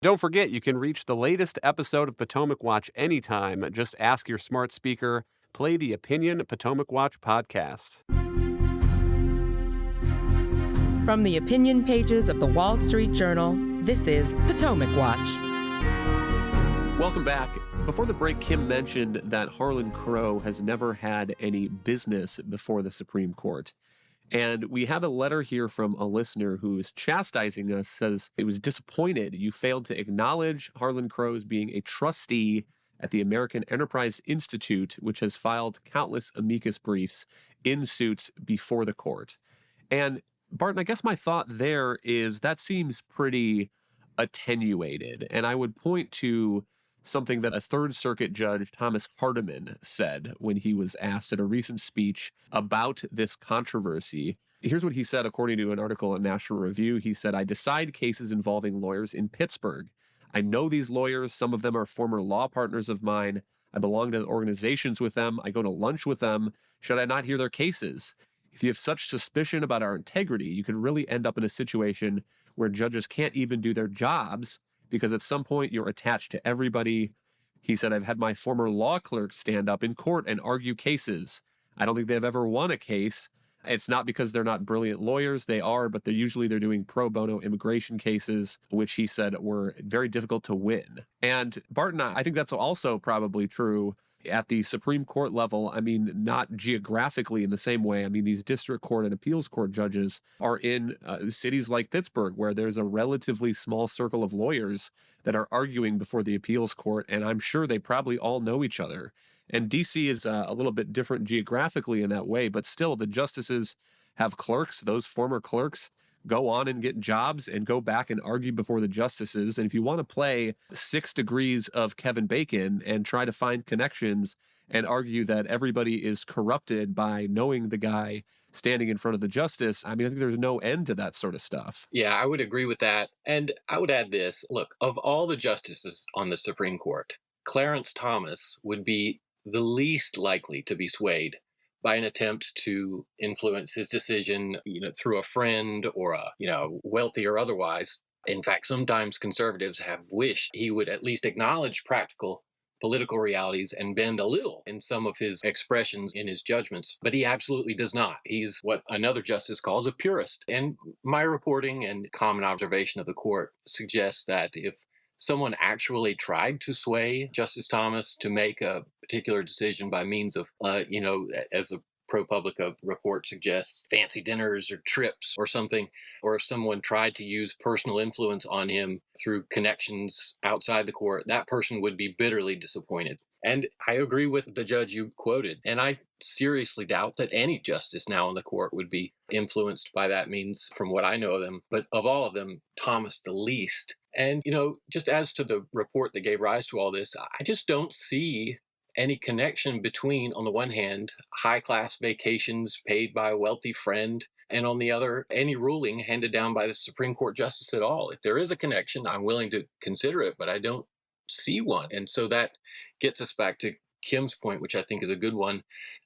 Don't forget, you can reach the latest episode of Potomac Watch anytime. Just ask your smart speaker, play the Opinion Potomac Watch podcast. From the opinion pages of the Wall Street Journal, this is Potomac Watch. Welcome back. Before the break, Kim mentioned that Harlan Crow has never had any business before the Supreme Court. And we have a letter here from a listener who is chastising us, says it was disappointed you failed to acknowledge Harlan Crow as being a trustee at the American Enterprise Institute, which has filed countless amicus briefs in suits before the court. And Barton, I guess my thought there is that seems pretty attenuated. And I would point to something that a Third Circuit judge, Thomas Hardiman, said when he was asked at a recent speech about this controversy. Here's what he said, according to an article in National Review. He said, "I decide cases involving lawyers in Pittsburgh. I know these lawyers. Some of them are former law partners of mine. I belong to organizations with them. I go to lunch with them. Should I not hear their cases? If you have such suspicion about our integrity, you could really end up in a situation where judges can't even do their jobs because at some point you're attached to everybody." He said, "I've had my former law clerks stand up in court and argue cases. I don't think they've ever won a case. It's not because they're not brilliant lawyers. They are, but they're doing pro bono immigration cases," which he said were very difficult to win. And Barton, I think that's also probably true at the Supreme Court level. I mean, not geographically in the same way. I mean, these district court and appeals court judges are in cities like Pittsburgh, where there's a relatively small circle of lawyers that are arguing before the appeals court, and I'm sure they probably all know each other. And D.C. is a little bit different geographically in that way, but still the justices have clerks. Those former clerks go on and get jobs and go back and argue before the justices. And if you want to play 6 degrees of Kevin Bacon and try to find connections and argue that everybody is corrupted by knowing the guy standing in front of the justice, I mean, I think there's no end to that sort of stuff. Yeah, I would agree with that. And I would add this. Look, of all the justices on the Supreme Court, Clarence Thomas would be the least likely to be swayed by an attempt to influence his decision, through a friend or wealthy or otherwise. In fact, sometimes conservatives have wished he would at least acknowledge practical political realities and bend a little in some of his expressions in his judgments, but he absolutely does not. He's what another justice calls a purist. And my reporting and common observation of the court suggests that if someone actually tried to sway Justice Thomas to make a particular decision by means of, as the ProPublica report suggests, fancy dinners or trips or something, or if someone tried to use personal influence on him through connections outside the court, that person would be bitterly disappointed. And I agree with the judge you quoted, and I seriously doubt that any justice now on the court would be influenced by that means from what I know of them. But of all of them, Thomas the least. And, just as to the report that gave rise to all this, I just don't see any connection between, on the one hand, high-class vacations paid by a wealthy friend, and on the other, any ruling handed down by the Supreme Court justice at all. If there is a connection, I'm willing to consider it, but I don't see one. And so that gets us back to Kim's point, which I think is a good one,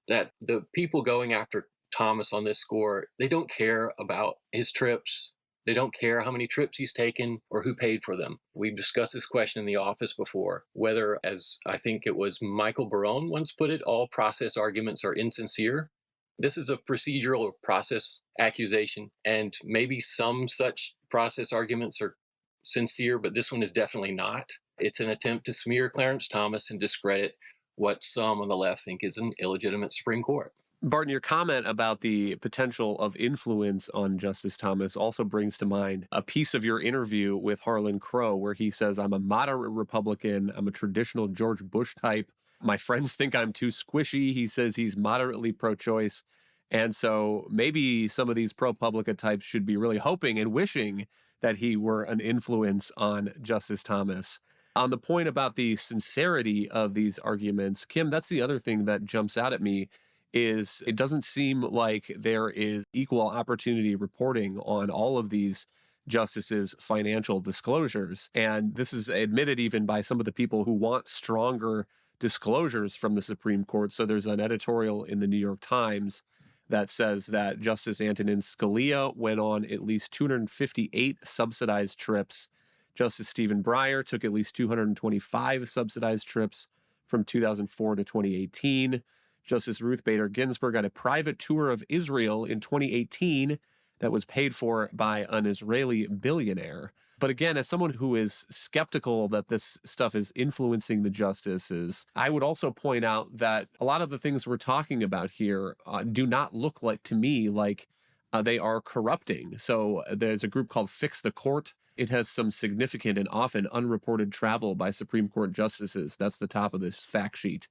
that the people going after Thomas on this score, they don't care about his trips. They don't care how many trips he's taken or who paid for them. We've discussed this question in the office before, whether, as I think it was Michael Barone once put it, all process arguments are insincere. This is a procedural or process accusation, and maybe some such process arguments are sincere, but this one is definitely not. It's an attempt to smear Clarence Thomas and discredit what some on the left think is an illegitimate Supreme Court. Barton, your comment about the potential of influence on Justice Thomas also brings to mind a piece of your interview with Harlan Crow where he says, "I'm a moderate Republican. I'm a traditional George Bush type. My friends think I'm too squishy." He says he's moderately pro-choice. And so maybe some of these ProPublica types should be really hoping and wishing that he were an influence on Justice Thomas. On the point about the sincerity of these arguments, Kim, that's the other thing that jumps out at me is it doesn't seem like there is equal opportunity reporting on all of these justices' financial disclosures. And this is admitted even by some of the people who want stronger disclosures from the Supreme Court. So there's an editorial in the New York Times that says that Justice Antonin Scalia went on at least 258 subsidized trips Justice Stephen Breyer took at least 225 subsidized trips from 2004 to 2018. Justice Ruth Bader Ginsburg got a private tour of Israel in 2018 that was paid for by an Israeli billionaire. But again, as someone who is skeptical that this stuff is influencing the justices, I would also point out that a lot of the things we're talking about here do not look like, to me, like they are corrupting. So there's a group called Fix the Court. It has some significant and often unreported travel by Supreme Court justices. That's the top of this fact sheet.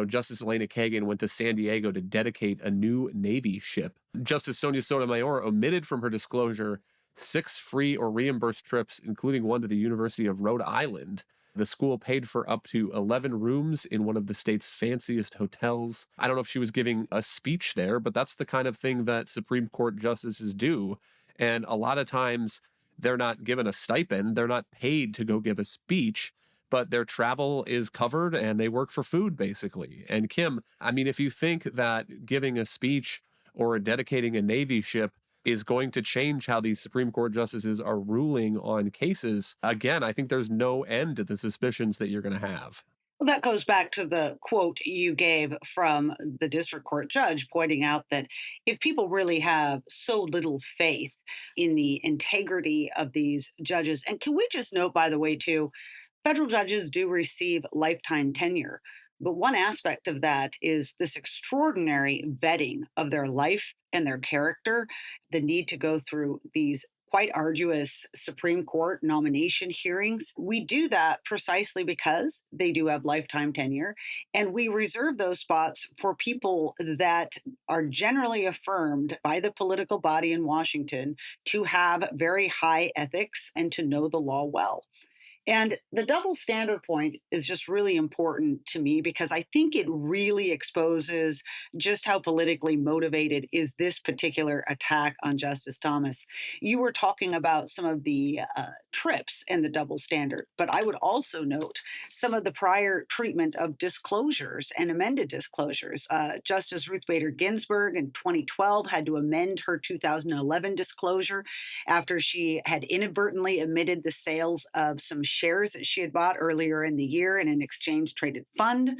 Justice Elena Kagan went to San Diego to dedicate a new Navy ship. Justice Sonia Sotomayor omitted from her disclosure 6 free or reimbursed trips, including one to the University of Rhode Island. The school paid for up to 11 rooms in one of the state's fanciest hotels. I don't know if she was giving a speech there, but that's the kind of thing that Supreme Court justices do. And a lot of times they're not given a stipend. They're not paid to go give a speech, but their travel is covered and they work for food, basically. And Kim, I mean, if you think that giving a speech or dedicating a Navy ship is going to change how these Supreme Court justices are ruling on cases, again, I think there's no end to the suspicions that you're going to have. Well, that goes back to the quote you gave from the district court judge, pointing out that if people really have so little faith in the integrity of these judges, and can we just note, by the way, too, federal judges do receive lifetime tenure. But one aspect of that is this extraordinary vetting of their life and their character, the need to go through these quite arduous Supreme Court nomination hearings. We do that precisely because they do have lifetime tenure, and we reserve those spots for people that are generally affirmed by the political body in Washington to have very high ethics and to know the law well. And the double standard point is just really important to me because I think it really exposes just how politically motivated is this particular attack on Justice Thomas. You were talking about some of the trips and the double standard, but I would also note some of the prior treatment of disclosures and amended disclosures. Justice Ruth Bader Ginsburg in 2012 had to amend her 2011 disclosure after she had inadvertently omitted the sales of some shares that she had bought earlier in the year in an exchange-traded fund.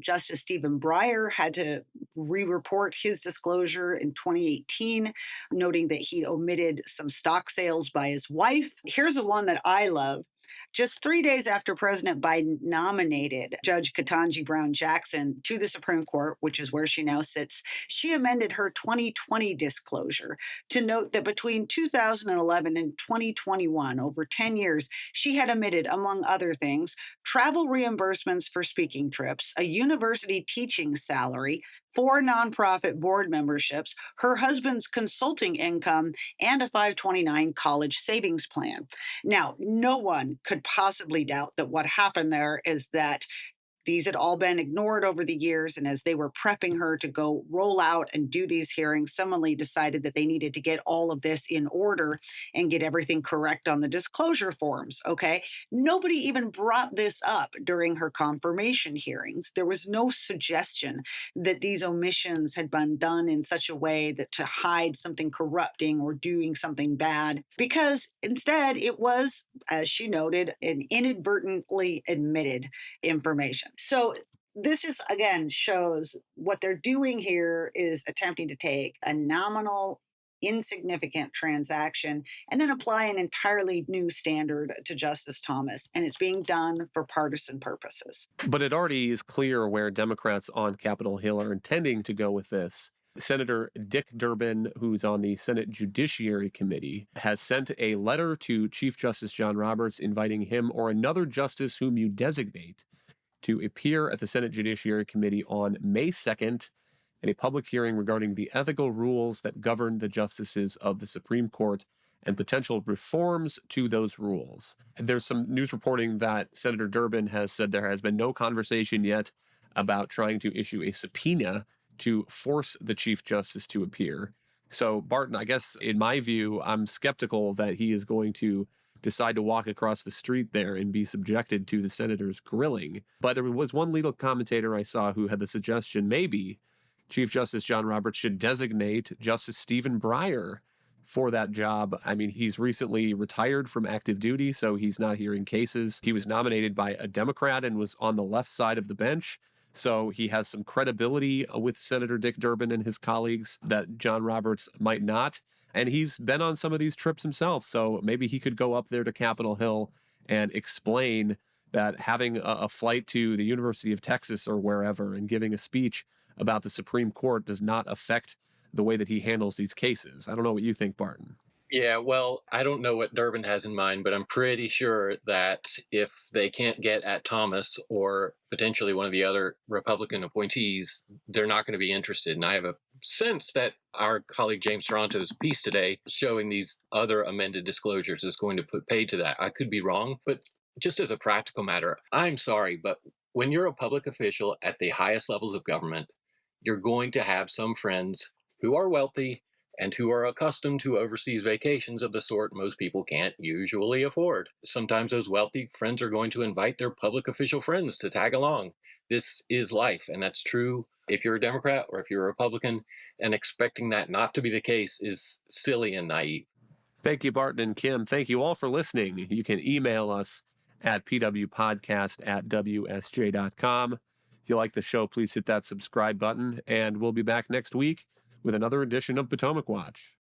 Justice Stephen Breyer had to re-report his disclosure in 2018, noting that he omitted some stock sales by his wife. Here's the one that I love. Just 3 days after President Biden nominated Judge Ketanji Brown Jackson to the Supreme Court, which is where she now sits, she amended her 2020 disclosure to note that between 2011 and 2021, over 10 years, she had omitted, among other things, travel reimbursements for speaking trips, a university teaching salary, 4 nonprofit board memberships, her husband's consulting income, and a 529 college savings plan. Now, no one could possibly doubt that what happened there is that these had all been ignored over the years, and as they were prepping her to go roll out and do these hearings, someone decided that they needed to get all of this in order and get everything correct on the disclosure forms, okay? Nobody even brought this up during her confirmation hearings. There was no suggestion that these omissions had been done in such a way that to hide something corrupting or doing something bad, because instead it was, as she noted, an inadvertently admitted information. So this just, again, shows what they're doing here is attempting to take a nominal, insignificant transaction and then apply an entirely new standard to Justice Thomas. And it's being done for partisan purposes. But it already is clear where Democrats on Capitol Hill are intending to go with this. Senator Dick Durbin, who's on the Senate Judiciary Committee, has sent a letter to Chief Justice John Roberts inviting him or another justice whom you designate to appear at the Senate Judiciary Committee on May 2nd in a public hearing regarding the ethical rules that govern the justices of the Supreme Court and potential reforms to those rules. There's some news reporting that Senator Durbin has said there has been no conversation yet about trying to issue a subpoena to force the Chief Justice to appear. So, Barton, I guess in my view, I'm skeptical that he is going to decide to walk across the street there and be subjected to the senator's grilling. But there was one legal commentator I saw who had the suggestion maybe Chief Justice John Roberts should designate Justice Stephen Breyer for that job. I mean, he's recently retired from active duty, so he's not hearing cases. He was nominated by a Democrat and was on the left side of the bench. So he has some credibility with Senator Dick Durbin and his colleagues that John Roberts might not. And he's been on some of these trips himself. So maybe he could go up there to Capitol Hill and explain that having a flight to the University of Texas or wherever and giving a speech about the Supreme Court does not affect the way that he handles these cases. I don't know what you think, Barton. Yeah, well, I don't know what Durbin has in mind, but I'm pretty sure that if they can't get at Thomas or potentially one of the other Republican appointees, they're not going to be interested. And I have a sense that our colleague James Toronto's piece today showing these other amended disclosures is going to put paid to that. I could be wrong, but just as a practical matter, I'm sorry, but when you're a public official at the highest levels of government, you're going to have some friends who are wealthy and who are accustomed to overseas vacations of the sort most people can't usually afford. Sometimes those wealthy friends are going to invite their public official friends to tag along. This is life, and that's true if you're a Democrat or if you're a Republican, and expecting that not to be the case is silly and naive. Thank you, Barton and Kim. Thank you all for listening. You can email us at pwpodcast@wsj.com. If you like the show, please hit that subscribe button, and we'll be back next week with another edition of Potomac Watch.